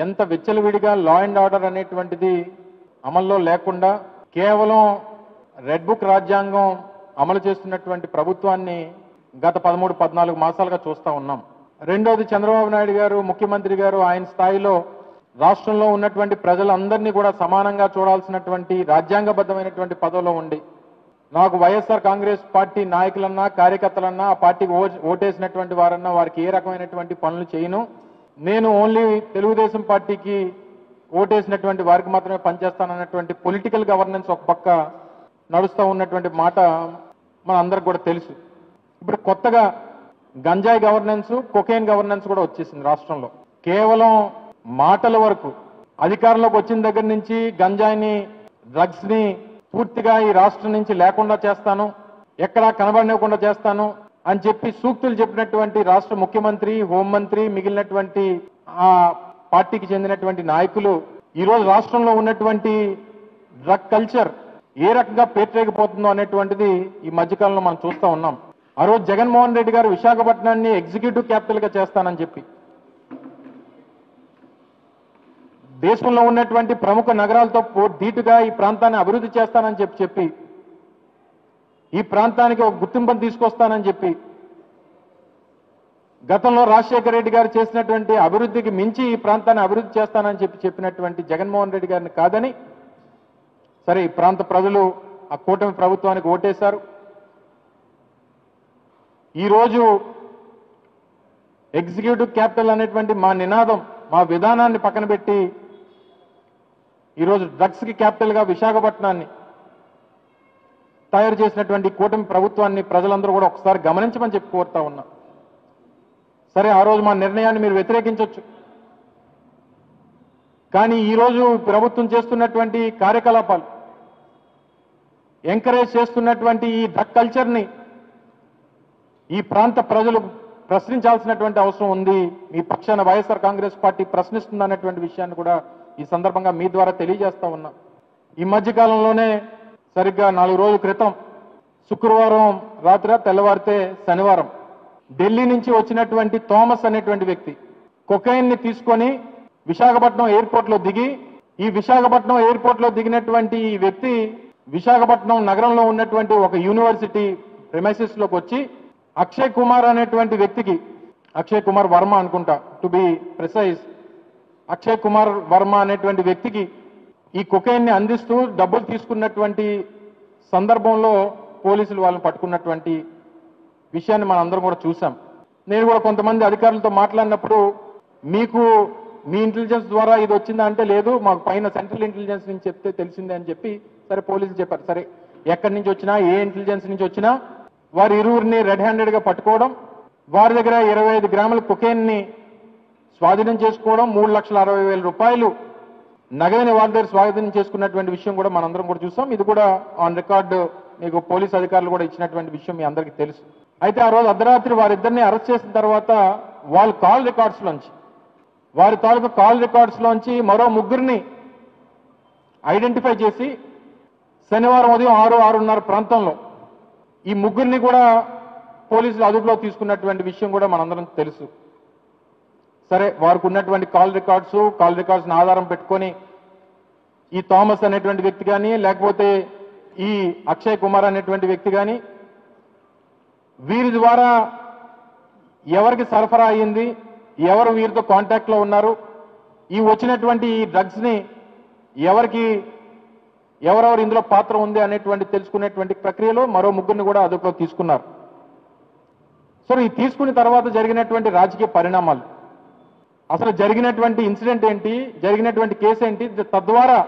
ఎంత విచ్చలవిడిగా law and order అనేటువంటిది అమల్లో లేకుండా కేవలం రెడ్ బుక్ రాజ్యాంగం అమలు చేస్తున్నటువంటి ప్రభుత్వాన్ని గత 13-14 మాసాలుగా చూస్తా ఉన్నాం. రెండోది, చంద్రబాబు నాయుడు గారు ముఖ్యమంత్రి గారు ఆయన స్థాయిలో రాష్ట్రంలో ఉన్నటువంటి ప్రజలందరినీ కూడా సమానంగా చూడాల్సినటువంటి రాజ్యాంగబద్ధమైనటువంటి పదవిలో ఉండి నాకు వైఎస్ఆర్ కాంగ్రెస్ పార్టీ నాయకులన్నా కార్యకర్తలన్నా ఆ పార్టీకి ఓటేసినటువంటి వారన్నా వారికి ఏ రకమైనటువంటి పనులు చేయను, నేను ఓన్లీ తెలుగుదేశం పార్టీకి ఓటేసినటువంటి వారికి మాత్రమే పనిచేస్తానన్నటువంటి పొలిటికల్ గవర్నెన్స్ ఒక పక్క నడుస్తూ ఉన్నటువంటి మాట మన అందరికి కూడా తెలుసు. ఇప్పుడు కొత్తగా గంజాయి గవర్నెన్స్, కొకైన్ గవర్నెన్స్ కూడా వచ్చేసింది రాష్ట్రంలో. కేవలం మాటల వరకు అధికారంలోకి వచ్చిన దగ్గర నుంచి గంజాయిని, డ్రగ్స్ ని పూర్తిగా ఈ రాష్ట్రం నుంచి లేకుండా చేస్తాను, ఎక్కడా కనబడనివ్వకుండా చేస్తాను అని చెప్పి సూక్తులు చెప్పినటువంటి రాష్ట్ర ముఖ్యమంత్రి, హోంమంత్రి, మిగిలినటువంటి ఆ పార్టీకి చెందినటువంటి నాయకులు ఈరోజు రాష్ట్రంలో ఉన్నటువంటి డ్రగ్ కల్చర్ ఏ రకంగా పేర్చేయకపోతుందో అనేటువంటిది ఈ మధ్యకాలంలో మనం చూస్తూ ఉన్నాం. ఆ రోజు జగన్మోహన్ రెడ్డి గారు విశాఖపట్నాన్ని ఎగ్జిక్యూటివ్ క్యాపిటల్ గా చేస్తానని చెప్పి దేశంలో ఉన్నటువంటి ప్రముఖ నగరాలతో ధీటుగా ఈ ప్రాంతాన్ని అభివృద్ధి చేస్తానని చెప్పి ఈ ప్రాంతానికి ఒక గుర్తింపును తీసుకొస్తానని చెప్పి గతంలో రాజశేఖర రెడ్డి గారు చేసినటువంటి అభివృద్ధికి మించి ఈ ప్రాంతాన్ని అభివృద్ధి చేస్తానని చెప్పినటువంటి జగన్మోహన్ రెడ్డి గారిని కాదని సరే ఈ ప్రాంత ప్రజలు ఆ కూటమి ప్రభుత్వానికి ఓటేశారు. ఈరోజు ఎగ్జిక్యూటివ్ క్యాపిటల్ అనేటువంటి మా నినాదం, మా విధానాన్ని పక్కన పెట్టి ఈరోజు డ్రగ్స్ కి క్యాపిటల్ గా విశాఖపట్నాన్ని తయారు చేసినటువంటి కూటమి ప్రభుత్వాన్ని ప్రజలందరూ కూడా ఒకసారి గమనించమని చెప్పి కోరుతా ఉన్నా. సరే, ఆ రోజు మా నిర్ణయాన్ని మీరు వ్యతిరేకించవచ్చు, కానీ ఈరోజు ప్రభుత్వం చేస్తున్నటువంటి కార్యకలాపాలు, ఎంకరేజ్ చేస్తున్నటువంటి ఈ డ్రగ్ కల్చర్ని ఈ ప్రాంత ప్రజలు ప్రశ్నించాల్సినటువంటి అవసరం ఉంది. మీ పక్షాన వైఎస్ఆర్ కాంగ్రెస్ పార్టీ ప్రశ్నిస్తుందనేటువంటి విషయాన్ని కూడా ఈ సందర్భంగా మీ ద్వారా తెలియజేస్తా ఉన్నా. ఈ మధ్యకాలంలోనే సరిగ్గా 4 రోజుల క్రితం శుక్రవారం రాత్రి తెల్లవారితే శనివారం ఢిల్లీ నుంచి వచ్చినటువంటి థామస్ అనేటువంటి వ్యక్తి కొకైన్ ని తీసుకొని విశాఖపట్నం ఎయిర్పోర్ట్ లో దిగి, ఈ విశాఖపట్నం ఎయిర్పోర్ట్ లో దిగినటువంటి ఈ వ్యక్తి విశాఖపట్నం నగరంలో ఉన్నటువంటి ఒక యూనివర్సిటీ ప్రిమైసెస్ లోకి వచ్చి అక్షయ్ కుమార్ అనేటువంటి వ్యక్తికి, అక్షయ్ కుమార్ వర్మ అనుకుంటా to be precise, Akshay Kumar Varma అనేటువంటి వ్యక్తికి ఈ కొకైన్ ని అందిస్తూ డబ్బులు తీసుకున్నటువంటి సందర్భంలో పోలీసులు వాళ్ళని పట్టుకున్నటువంటి విషయాన్ని మనం అందరం కూడా చూసాం. నేను కూడా కొంతమంది అధికారులతో మాట్లాడినప్పుడు మీకు మీ ఇంటెలిజెన్స్ ద్వారా ఇది వచ్చిందా అంటే లేదు, మాకు పైన సెంట్రల్ ఇంటెలిజెన్స్ నుంచి చెప్తే తెలిసిందే అని చెప్పి సరే పోలీసులు చెప్పారు. సరే, ఎక్కడి నుంచి వచ్చినా ఏ ఇంటెలిజెన్స్ నుంచి వచ్చినా వారి ఇరువురిని రెడ్ హ్యాండెడ్ గా పట్టుకోవడం, వారి దగ్గర 25 గ్రాముల కొకైన్ ని స్వాధీనం చేసుకోవడం, 3,60,000 రూపాయలు నగదుని వారి దగ్గర స్వాధీనం చేసుకున్నటువంటి విషయం కూడా మనందరం కూడా చూసాం. ఇది కూడా ఆన్ రికార్డు మీకు పోలీస్ అధికారులు కూడా ఇచ్చినటువంటి విషయం మీ అందరికీ తెలుసు. అయితే ఆ రోజు అర్ధరాత్రి వారిద్దరిని అరెస్ట్ చేసిన తర్వాత వాళ్ళ కాల్ రికార్డ్స్ లోంచి, వారి తాలూకు కాల్ రికార్డ్స్ లోంచి మరో 3 ఐడెంటిఫై చేసి శనివారం ఉదయం 6-6:30 ప్రాంతంలో ఈ 3 కూడా పోలీసులు అదుపులో తీసుకున్నటువంటి విషయం కూడా మనందరం తెలుసు. సరే, వారికి ఉన్నటువంటి కాల్ రికార్డ్స్ ఆధారం పెట్టుకొని ఈ థామస్ అనేటువంటి వ్యక్తి కానీ లేకపోతే ఈ అక్షయ్ కుమార్ అనేటువంటి వ్యక్తి కానీ వీరి ద్వారా ఎవరికి సరఫరా అయ్యింది, ఎవరు వీరితో కాంటాక్ట్ లో ఉన్నారు, ఈ వచ్చినటువంటి ఈ డ్రగ్స్ ని ఎవరెవరు ఇందులో పాత్ర ఉంది అనేటువంటి తెలుసుకునేటువంటి ప్రక్రియలో మరో 3 కూడా అదుపులో తీసుకున్నారు. సో ఈ తీసుకున్న తర్వాత జరిగినటువంటి రాజకీయ పరిణామాలు, అసలు జరిగినటువంటి ఇన్సిడెంట్ ఏంటి, జరిగినటువంటి కేసు ఏంటి, తద్వారా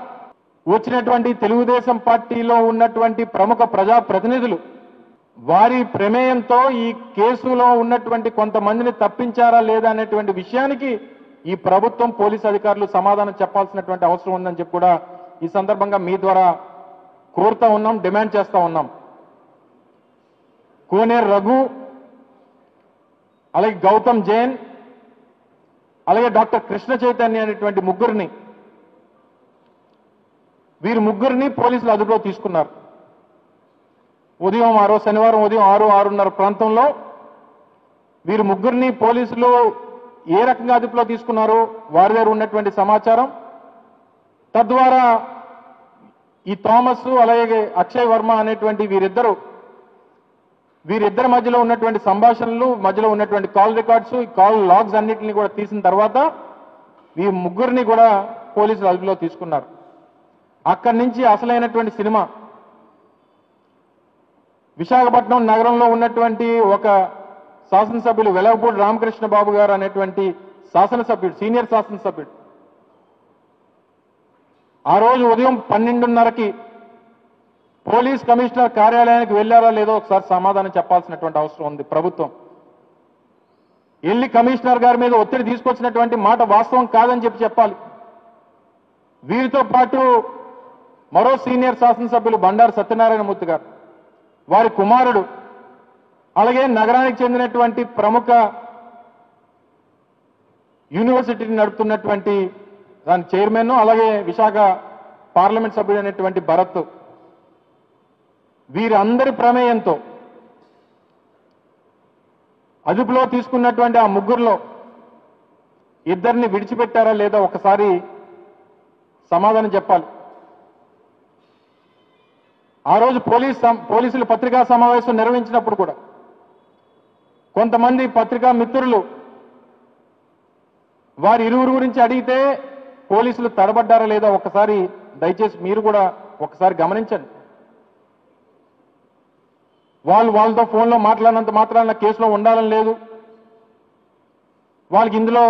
వచ్చినటువంటి తెలుగుదేశం పార్టీలో ఉన్నటువంటి ప్రముఖ ప్రజాప్రతినిధులు వారి ప్రమేయంతో ఈ కేసులో ఉన్నటువంటి కొంతమందిని తప్పించారా లేదా అనేటువంటి విషయానికి ఈ ప్రభుత్వం, పోలీసు అధికారులు సమాధానం చెప్పాల్సినటువంటి అవసరం ఉందని చెప్పి కూడా ఈ సందర్భంగా మీ ద్వారా కోరుతా ఉన్నాం, డిమాండ్ చేస్తా ఉన్నాం. కోనేరు రఘు, అలాగే గౌతమ్ జైన్, అలాగే డాక్టర్ కృష్ణ చైతన్య అనేటువంటి 3 వీరు 3 పోలీసులు అదుపులో తీసుకున్నారు. శనివారం ఉదయం 6-6:30 ప్రాంతంలో వీరు 3 పోలీసులు ఏ రకంగా అదుపులో తీసుకున్నారో వారి దగ్గర ఉన్నటువంటి సమాచారం, తద్వారా ఈ థామస్ అలాగే అక్షయ్ వర్మ అనేటువంటి వీరిద్దరి మధ్యలో ఉన్నటువంటి సంభాషణలు, మధ్యలో ఉన్నటువంటి కాల్ రికార్డ్స్, ఈ కాల్ లాగ్స్ అన్నింటినీ కూడా తీసిన తర్వాత ఈ ముగ్గురిని కూడా పోలీసులు అదుపులో తీసుకున్నారు. అక్కడి నుంచి అసలైనటువంటి సినిమా విశాఖపట్నం నగరంలో ఉన్నటువంటి ఒక శాసనసభ్యులు వెలగపూడి రామకృష్ణ బాబు గారు అనేటువంటి శాసనసభ్యుడు, సీనియర్ శాసనసభ్యుడు, ఆ రోజు ఉదయం 12:30కి పోలీస్ కమిషనర్ కార్యాలయానికి వెళ్ళారా లేదో ఒకసారి సమాధానం చెప్పాల్సినటువంటి అవసరం ఉంది ప్రభుత్వం. వెళ్ళి కమిషనర్ గారి మీద ఒత్తిడి తీసుకొచ్చినటువంటి మాట వాస్తవం కాదని చెప్పాలి. వీరితో పాటు మరో సీనియర్ శాసనసభ్యులు బండారు సత్యనారాయణమూర్తి గారు, వారి కుమారుడు, అలాగే నగరానికి చెందినటువంటి ప్రముఖ యూనివర్సిటీని నడుపుతున్నటువంటి దాని చైర్మన్, అలాగే విశాఖ పార్లమెంట్ సభ్యుడైనటువంటి భరత్, వీరందరి ప్రమేయంతో అదుపులో తీసుకున్నటువంటి ఆ ముగ్గురులో ఇద్దరిని విడిచిపెట్టారా లేదా ఒకసారి సమాధానం చెప్పాలి. ఆ రోజు పోలీసులు పత్రికా సమావేశం నిర్వహించినప్పుడు కూడా కొంతమంది పత్రికా మిత్రులు వారి ఇరువురు గురించి అడిగితే పోలీసులు తడబడ్డారా లేదా ఒకసారి దయచేసి మీరు కూడా ఒకసారి గమనించండి. వాళ్ళతో ఫోన్లో మాట్లాడినంత మాత్రాన కేసులో ఉండాలని లేదు, వాళ్ళకి ఇందులో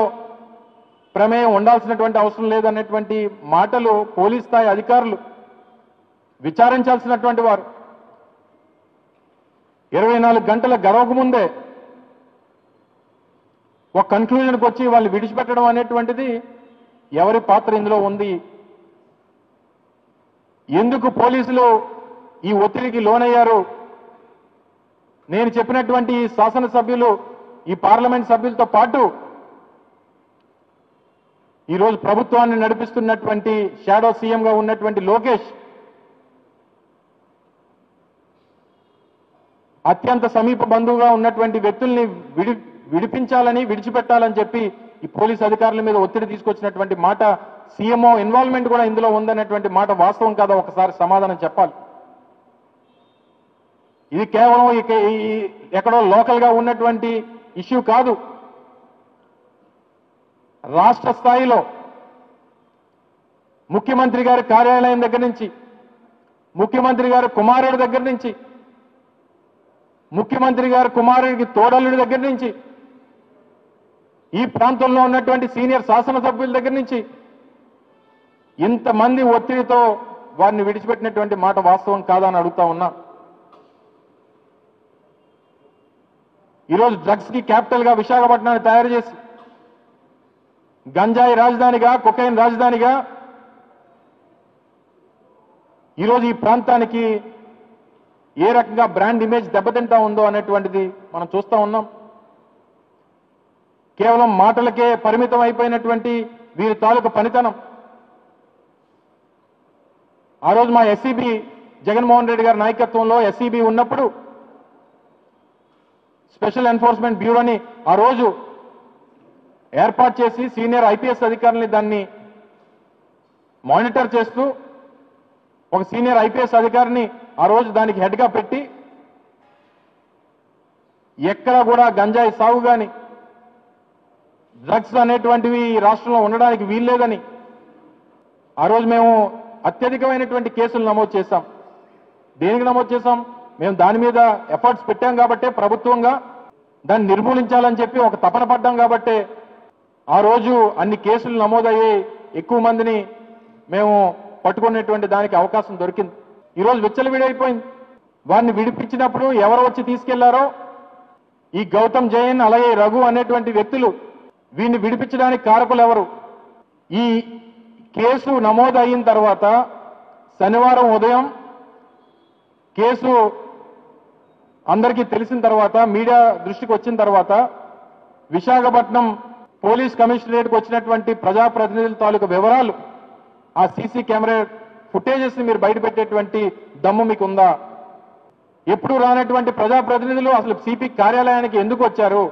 ప్రమేయం ఉండాల్సినటువంటి అవసరం లేదనేటువంటి మాటలు పోలీస్ స్థాయి అధికారులు విచారించాల్సినటువంటి వారు 24 గంటల గడవక ముందే ఒక కన్క్లూజన్కి వచ్చి వాళ్ళు విడిచిపెట్టడం అనేటువంటిది ఎవరి పాత్ర ఇందులో ఉంది? ఎందుకు పోలీసులు ఈ ఒత్తిడికి లోనయ్యారు? నేను చెప్పినటువంటి ఈ శాసనసభ్యులు, ఈ పార్లమెంట్ సభ్యులతో పాటు ఈరోజు ప్రభుత్వాన్ని నడిపిస్తున్నటువంటి షాడో సీఎంగా ఉన్నటువంటి లోకేష్ అత్యంత సమీప బంధువుగా ఉన్నటువంటి వ్యక్తుల్ని విడిపించాలని, విడిచిపెట్టాలని చెప్పి ఈ పోలీస్ అధికారుల మీద ఒత్తిడి తీసుకొచ్చినటువంటి మాట, సీఎంఓ ఇన్వాల్వ్మెంట్ కూడా ఇందులో ఉందనేటువంటి మాట వాస్తవం కాదా ఒకసారి సమాధానం చెప్పాలి. ఇది కేవలం ఎక్కడో లోకల్ గా ఉన్నటువంటి ఇష్యూ కాదు. రాష్ట్ర స్థాయిలో ముఖ్యమంత్రి గారి కార్యాలయం దగ్గర నుంచి, ముఖ్యమంత్రి గారి కుమారుడి దగ్గర నుంచి, ముఖ్యమంత్రి గారి కుమారుడికి తోడల్లుడి దగ్గర నుంచి, ఈ ప్రాంతంలో ఉన్నటువంటి సీనియర్ శాసనసభ్యుల దగ్గర నుంచి ఇంతమంది ఒత్తిడితో వారిని విడిచిపెట్టినటువంటి మాట వాస్తవం కాదని అడుగుతా ఉన్నా. ఈరోజు డ్రగ్స్ కి క్యాపిటల్ గా విశాఖపట్నాన్ని తయారు చేసి గంజాయి రాజధానిగా, కొకైన్ రాజధానిగా ఈరోజు ఈ ప్రాంతానికి ఏ రకంగా బ్రాండ్ ఇమేజ్ దెబ్బతింటా ఉందో అనేటువంటిది మనం చూస్తా ఉన్నాం. కేవలం మాటలకే పరిమితం అయిపోయినటువంటి వీరి తాలూకు పనితనం ఆ రోజు మా ఎస్సీబీ జగన్మోహన్ రెడ్డి గారి నాయకత్వంలో ఎస్సీబీ ఉన్నప్పుడు స్పెషల్ ఎన్ఫోర్స్మెంట్ బ్యూరోని ఆ రోజు ఏర్పాటు చేసి సీనియర్ ఐపీఎస్ అధికారులని దాన్ని మానిటర్ చేస్తూ ఒక సీనియర్ ఐపీఎస్ అధికారిని ఆ రోజు దానికి హెడ్గా పెట్టి ఎక్కడా కూడా గంజాయి సాగు కానీ డ్రగ్స్ అనేటువంటివి ఈ రాష్ట్రంలో ఉండడానికి వీల్లేదని ఆ రోజు మేము అత్యధికమైనటువంటి కేసులు నమోదు చేశాం. దేనికి నమోదు చేశాం? మేము దాని మీద ఎఫర్ట్స్ పెట్టాం కాబట్టే, ప్రభుత్వంగా దాన్ని నిర్మూలించాలని చెప్పి ఒక తపన పడ్డాం కాబట్టే ఆ రోజు అన్ని కేసులు నమోదయ్యి ఎక్కువ మందిని మేము పట్టుకునేటువంటి దానికి అవకాశం దొరికింది. ఈరోజు విచ్చలవిడైపోయింది. వారిని విడిపించినప్పుడు ఎవరు వచ్చి తీసుకెళ్లారో ఈ గౌతమ్ జైన్ అలాగే రఘు అనేటువంటి వ్యక్తులు, వీరిని విడిపించడానికి కారకులు ఎవరు? ఈ కేసు నమోదు అయిన తర్వాత శనివారం ఉదయం కేసు అందరికీ తెలిసిన తర్వాత, మీడియా దృష్టికి వచ్చిన తర్వాత విశాఖపట్నం పోలీస్ కమిషనరేట్కి వచ్చినటువంటి ప్రజాప్రతినిధుల తాలూకు వివరాలు, ఆ సీసీ కెమెరా ఫుటేజెస్ ని మీరు బయటపెట్టేటువంటి దమ్ము మీకుందా? ఎప్పుడు రానటువంటి ప్రజాప్రతినిధులు అసలు సిపి కార్యాలయానికి ఎందుకు వచ్చారు?